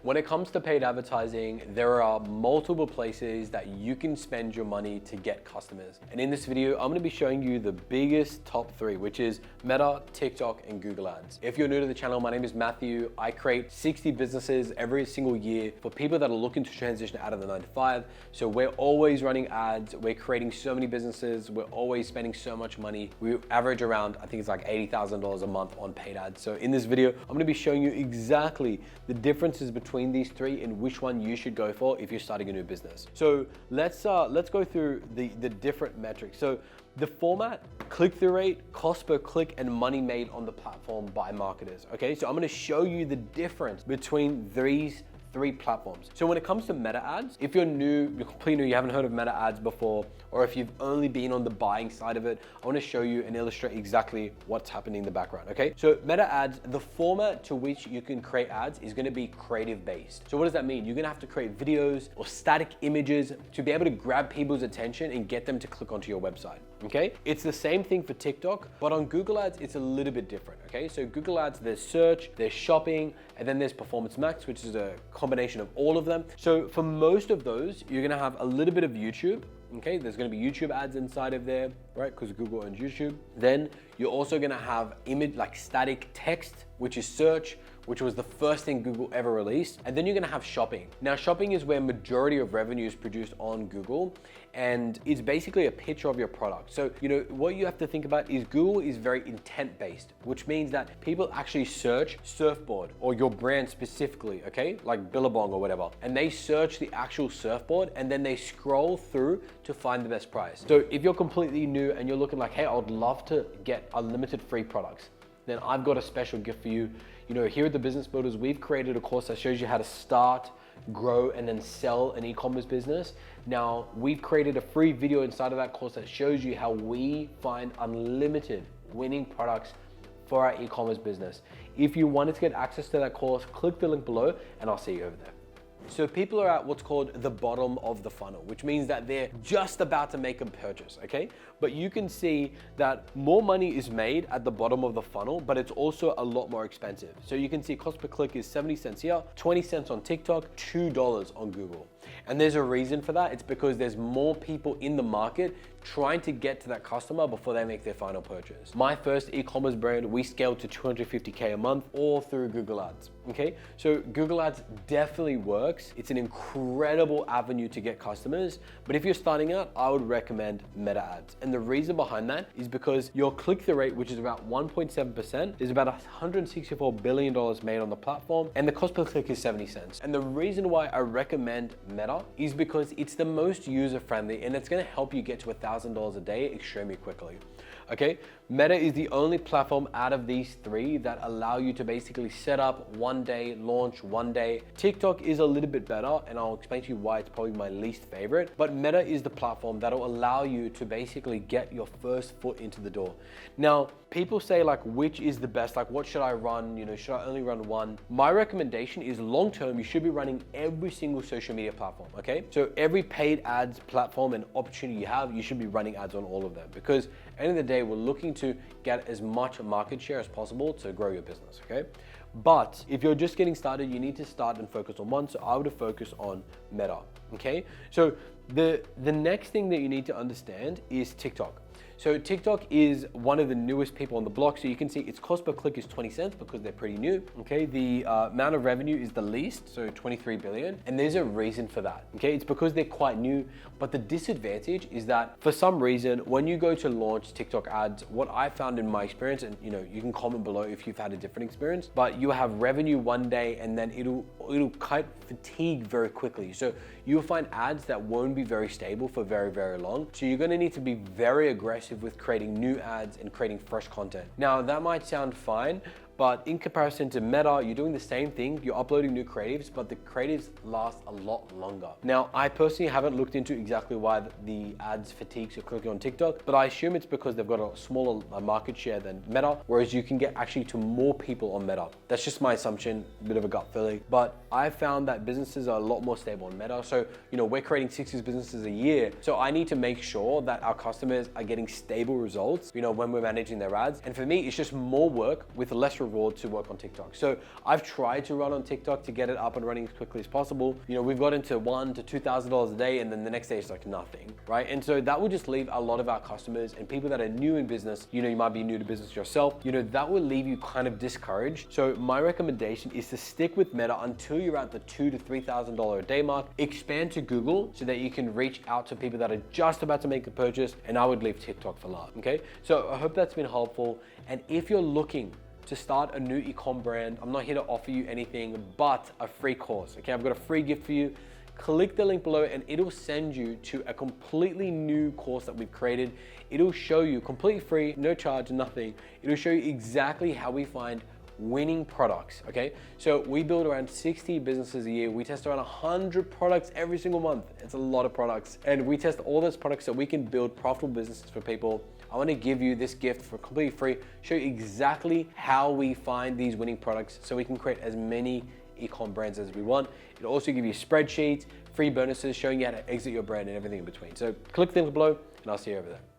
when it comes to paid advertising, there are multiple places that you can spend your money to get customers. And in this video, I'm gonna be showing you the biggest top 3, which is Meta, TikTok, and Google Ads. If you're new to the channel, my name is Matthew. I create 60 businesses every single year for people that are looking to transition out of the 9 to 5. So we're always running ads. We're creating so many businesses. We're always spending so much money. We average around, I think it's like $80,000 a month on paid ads. So in this video, I'm gonna be showing you exactly the differences between these 3 and which one you should go for if you're starting a new business. So let's go through the different metrics. So the format, click-through rate, cost per click, and money made on the platform by marketers. Okay, so I'm gonna show you the difference between these 3 platforms. So when it comes to Meta ads, if you're new, you're completely new, you haven't heard of Meta ads before, or if you've only been on the buying side of it, I wanna show you and illustrate exactly what's happening in the background, okay? So Meta ads, the format to which you can create ads is gonna be creative based. So what does that mean? You're gonna have to create videos or static images to be able to grab people's attention and get them to click onto your website, okay? It's the same thing for TikTok, but on Google Ads, it's a little bit different, okay? So Google Ads, there's search, there's shopping, and then there's Performance Max, which is a combination of all of them. So for most of those, you're gonna have a little bit of YouTube, okay? There's gonna be YouTube ads inside of there, right? Because Google owns YouTube. Then you're also gonna have image, like static text, which is search, which was the first thing Google ever released. And then you're gonna have shopping. Now, shopping is where majority of revenue is produced on Google, and it's basically a picture of your product. So, you know, what you have to think about is Google is very intent-based, which means that people actually search surfboard or your brand specifically, okay? Like Billabong or whatever. And they search the actual surfboard and then they scroll through to find the best price. So if you're completely new and you're looking like, hey, I would love to get unlimited free products, then I've got a special gift for you. You know, here at the Business Builders, we've created a course that shows you how to start, grow, and then sell an e-commerce business. Now, we've created a free video inside of that course that shows you how we find unlimited winning products for our e-commerce business. If you wanted to get access to that course, click the link below and I'll see you over there. So people are at what's called the bottom of the funnel, which means that they're just about to make a purchase, okay? But you can see that more money is made at the bottom of the funnel, but it's also a lot more expensive. So you can see cost per click is 70 cents here, 20 cents on TikTok, $2 on Google. And there's a reason for that. It's because there's more people in the market trying to get to that customer before they make their final purchase. My first e-commerce brand, we scaled to 250K a month all through Google Ads, okay? So Google Ads definitely works. It's an incredible avenue to get customers, but if you're starting out, I would recommend Meta Ads. And the reason behind that is because your click-through rate, which is about 1.7%, is about $164 billion made on the platform, and the cost per click is 70 cents. And the reason why I recommend Meta is because it's the most user-friendly and it's gonna help you get to $1,000 a day extremely quickly. Okay, Meta is the only platform out of these 3 that allow you to basically set up one day, launch one day. TikTok is a little bit better, and I'll explain to you why it's probably my least favorite, but Meta is the platform that'll allow you to basically get your first foot into the door. Now, people say like, which is the best? Like, what should I run? You know, should I only run one? My recommendation is long-term, you should be running every single social media platform, okay? So every paid ads platform and opportunity you have, you should be running ads on all of them, because at the end of the day, we're looking to get as much market share as possible to grow your business, okay? But if you're just getting started, you need to start and focus on one. So I would focus on Meta, okay? So the next thing that you need to understand is TikTok. So TikTok is one of the newest people on the block. So you can see its cost per click is 20 cents because they're pretty new. Okay, the amount of revenue is the least, so 23 billion. And there's a reason for that. Okay, it's because they're quite new. But the disadvantage is that for some reason, when you go to launch TikTok ads, what I found in my experience, and you know, you can comment below if you've had a different experience, but you have revenue one day and then it'll quite fatigue very quickly. So you'll find ads that won't be very stable for very, very long. So you're gonna need to be very aggressive with creating new ads and creating fresh content. Now that might sound fine, but in comparison to Meta, you're doing the same thing. You're uploading new creatives, but the creatives last a lot longer. Now, I personally haven't looked into exactly why the ads fatigue so quickly on TikTok, but I assume it's because they've got a smaller market share than Meta, whereas you can get actually to more people on Meta. That's just my assumption, a bit of a gut feeling. But I found that businesses are a lot more stable on Meta. So, you know, we're creating 60 businesses a year. So I need to make sure that our customers are getting stable results, you know, when we're managing their ads. And for me, it's just more work with less reward to work on TikTok. So I've tried to run on TikTok to get it up and running as quickly as possible. You know, we've got into $1,000 to $2,000 a day, and then the next day it's like nothing, right? And so that would just leave a lot of our customers and people that are new in business, you know, you might be new to business yourself, you know, that will leave you kind of discouraged. So my recommendation is to stick with Meta until you're at the $2,000 to $3,000 a day mark, expand to Google so that you can reach out to people that are just about to make a purchase, and I would leave TikTok for last, okay? So I hope that's been helpful. And if you're looking to start a new e-com brand, I'm not here to offer you anything but a free course, okay? I've got a free gift for you. Click the link below and it'll send you to a completely new course that we've created. It'll show you completely free, no charge, nothing. It'll show you exactly how we find winning products, okay? So we build around 60 businesses a year. We test around 100 products every single month. It's a lot of products. And we test all those products so we can build profitable businesses for people. I wanna give you this gift for completely free, show you exactly how we find these winning products so we can create as many e-com brands as we want. It'll also give you spreadsheets, free bonuses showing you how to exit your brand and everything in between. So click the link below and I'll see you over there.